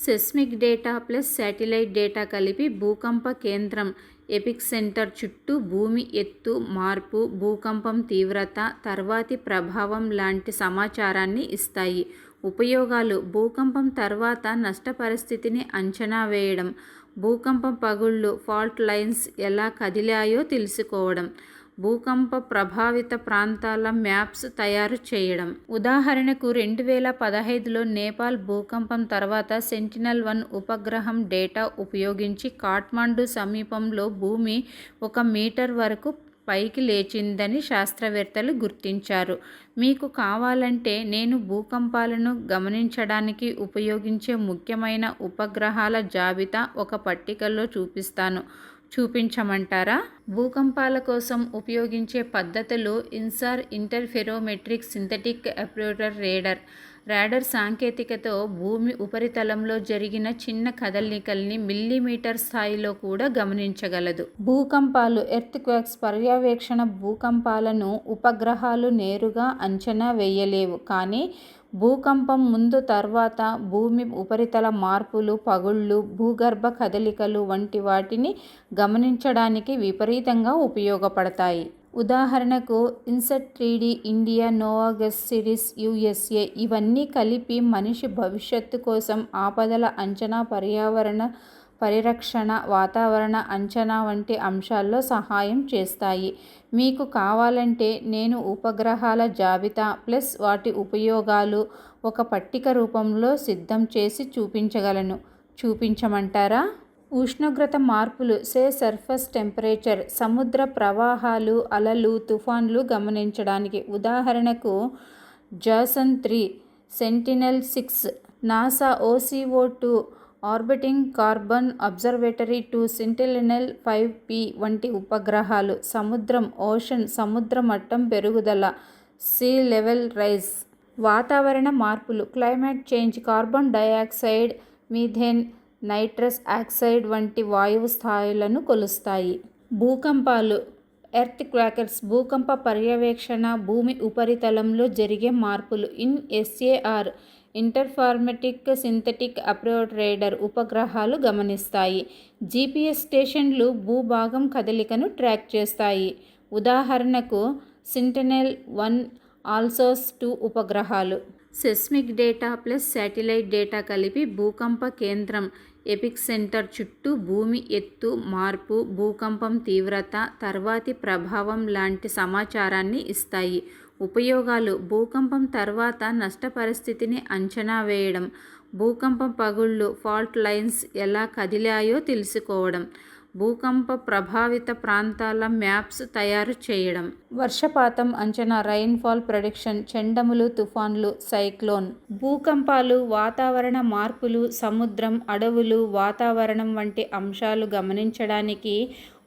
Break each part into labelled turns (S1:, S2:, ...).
S1: Seismic data plus satellite data కలిపి భూకంప కేంద్రం ఎపిక్ సెంటర్ చుట్టూ భూమి ఎత్తు మార్పు, భూకంపం తీవ్రత, తర్వాతి ప్రభావం లాంటి సమాచారాన్ని ఇస్తాయి. ఉపయోగాలు: భూకంపం తర్వాత నష్ట పరిస్థితిని అంచనా వేయడం, భూకంపం పగుళ్లు ఫాల్ట్ లైన్స్ ఎలా కదిలాయో తెలుసుకోవడం, భూకంప ప్రభావిత ప్రాంతాల మ్యాప్స్ తయారు చేయడం. ఉదాహరణకు 2015లో నేపాల్ భూకంపం తర్వాత సెంటినెల్-1 ఉపగ్రహం డేటా ఉపయోగించి కాఠ్మండు సమీపంలో భూమి 1 మీటర్ వరకు పైకి లేచిందని శాస్త్రవేత్తలు గుర్తించారు. మీకు కావాలంటే నేను భూకంపాలను గమనించడానికి ఉపయోగించే ముఖ్యమైన ఉపగ్రహాల జాబితా ఒక పట్టికలో చూపించమంటారా? భూకంపాల కోసం ఉపయోగించే పద్ధతులు: ఇన్సార్ ఇంటర్ఫెరోమెట్రిక్ సింథటిక్ అప్రోచర్ రాడార్ సాంకేతికతో భూమి ఉపరితలంలో జరిగిన చిన్న కదలికల్ని మిల్లీమీటర్ స్థాయిలో కూడా గమనించగలదు. భూకంపాలు ఎర్త్క్వేక్స్ పర్యవేక్షణ: భూకంపాలను ఉపగ్రహాలు నేరుగా అంచనా వేయలేవు, కానీ భూకంపం ముందు తర్వాత భూమి ఉపరితల మార్పులు, పగుళ్లు, భూగర్భ కదలికలు వంటి వాటిని గమనించడానికి విపరీతంగా ఉపయోగపడతాయి. ఉదాహరణకు ఇన్సాట్ 3D ఇండియా, నోవాగస్ సిరీస్ USA. ఇవన్నీ కలిపి మనిషి భవిష్యత్తు కోసం ఆపదల అంచనా, పర్యావరణ పరిరక్షణ, వాతావరణ అంచనా వంటి అంశాల్లో సహాయం చేస్తాయి. మీకు కావాలంటే నేను ఉపగ్రహాల జాబితా ప్లస్ వాటి ఉపయోగాలు ఒక పట్టిక రూపంలో సిద్ధం చేసి చూపించగలను. చూపించమంటారా? ఉష్ణోగ్రత మార్పులు సర్ఫేస్ టెంపరేచర్, సముద్ర ప్రవాహాలు, అలలు, తుఫాన్లు గమనించడానికి. ఉదాహరణకు Jason three, Sentinel six, NASA OCO2 orbiting carbon observatory 2, Sentinel five P వంటి ఉపగ్రహాలు. సముద్రం ఓషన్, సముద్ర మట్టం పెరుగుదల సీ లెవెల్ రైజ్. వాతావరణ మార్పులు climate change, carbon dioxide, methane, nitrous oxide వంటి వాయువు స్థాయిలను కొలుస్తాయి. భూకంపాలు ఎర్త్క్వేక్స్ భూకంప పర్యవేక్షణ, భూమి ఉపరితలంలో జరిగే మార్పులు. INSAR interferometric synthetic aperture radar ఉపగ్రహాలు గమనిస్తాయి. GPS స్టేషన్లు భూభాగం కదలికను ట్రాక్ చేస్తాయి. ఉదాహరణకు సెంటినెల్-1, ఆల్సాస్-2 ఉపగ్రహాలు. Seismic data plus satellite data కలిపి భూకంప కేంద్రం ఎపిక్ సెంటర్ చుట్టూ భూమి ఎత్తు మార్పు, భూకంపం తీవ్రత, తర్వాతి ప్రభావం లాంటి సమాచారాన్ని ఇస్తాయి. ఉపయోగాలు: భూకంపం తర్వాత నష్ట పరిస్థితిని అంచనా వేయడం, భూకంపం పగుళ్లు ఫాల్ట్ లైన్స్ ఎలా కదిలాయో తెలుసుకోవడం, భూకంప ప్రభావిత ప్రాంతాల మ్యాప్స్ తయారు చేయడం. వర్షపాతం అంచనా రైన్ఫాల్ ప్రెడిక్షన్, చెండములు, తుఫాన్లు, సైక్లోన్. భూకంపాలు, వాతావరణ మార్పులు, సముద్రం, అడవులు, వాతావరణం వంటి అంశాలు గమనించడానికి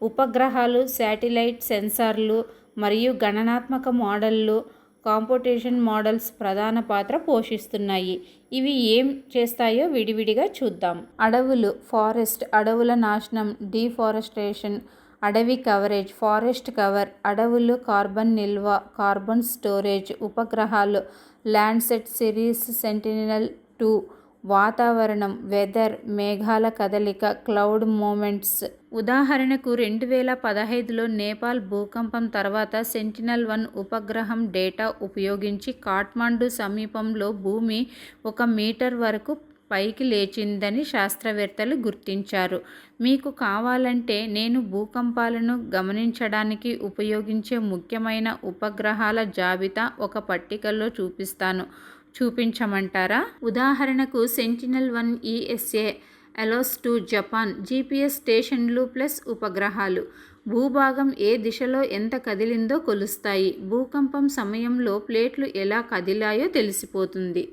S1: ఉపగ్రహాలు, శాటిలైట్ సెన్సార్లు మరియు గణనాత్మక మోడళ్లు, కంప్యూటేషన్ మోడల్స్ ప్రధాన పాత్ర పోషిస్తున్నాయి. ఇవి ఏం చేస్తాయో విడివిడిగా చూద్దాం. అడవులు ఫారెస్ట్, అడవుల నాశనం డిఫారెస్టేషన్. అడవి కవరేజ్ ఫారెస్ట్ కవర్, అడవులు, కార్బన్ నిల్వ కార్బన్ స్టోరేజ్. ఉపగ్రహాలు ల్యాండ్సాట్ సిరీస్, సెంటినెల్-2. వాతావరణం వెదర్, మేఘాల కదలిక, క్లౌడ్ మూమెంట్స్. ఉదాహరణకు 2015లో నేపాల్ భూకంపం తర్వాత సెంటినెల్-1 ఉపగ్రహం డేటా ఉపయోగించి కాఠ్మండు సమీపంలో భూమి 1 మీటర్ వరకు పైకి లేచిందని శాస్త్రవేత్తలు గుర్తించారు. మీకు కావాలంటే నేను భూకంపాలను గమనించడానికి ఉపయోగించే ముఖ్యమైన ఉపగ్రహాల జాబితా ఒక పట్టికలో చూపించమంటారా? ఉదాహరణకు సెంటినెల్-1 ESA, ALOS-2 జపాన్. GPS స్టేషన్లు ప్లస్ ఉపగ్రహాలు భూభాగం ఏ దిశలో ఎంత కదిలిందో కొలుస్తాయి. భూకంపం సమయంలో ప్లేట్లు ఎలా కదిలాయో తెలిసిపోతుంది.